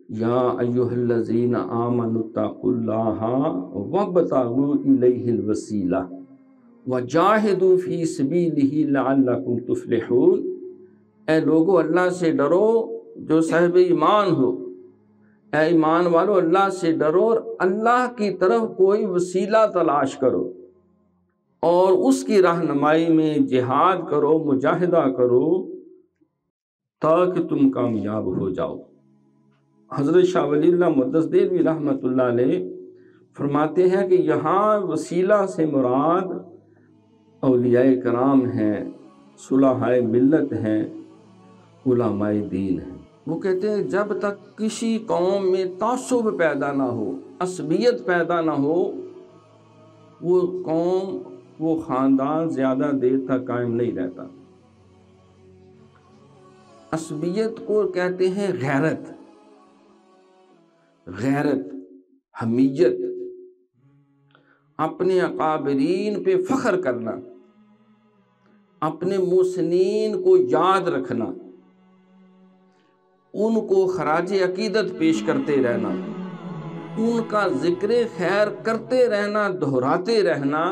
یا ایھا الذین آمنوا اتقوا اللہ وابتغوا الیہ الوسیلہ وجاہدوا فی سبیلہ لعلکم تفلحون۔ اے لوگو اللہ سے ڈرو جو صاحب ایمان ہو، اے ایمان والو اللہ سے ڈرو اور اللہ کی طرف کوئی وسیلہ تلاش کرو اور اس کی رہنمائی میں جہاد کرو، مجاہدہ کرو تاکہ تم کامیاب ہو جاؤ۔ حضرت شاہ ولی اللہ مدثر دہلوی رحمۃ اللہ علیہ فرماتے ہیں کہ یہاں وسیلہ سے مراد اولیاء کرام ہیں، صلحاء ملت ہیں، علماء دین ہیں۔ وہ کہتے ہیں جب تک کسی قوم میں تعصب پیدا نہ ہو، عصبیت پیدا نہ ہو، وہ قوم، وہ خاندان زیادہ دیر تک قائم نہیں رہتا۔ عصبیت کو کہتے ہیں غیرت، غیرت، حمیت، اپنے اکابرین پہ فخر کرنا، اپنے محسنین کو یاد رکھنا، ان کو خراج عقیدت پیش کرتے رہنا، ان کا ذکر خیر کرتے رہنا، دہراتے رہنا،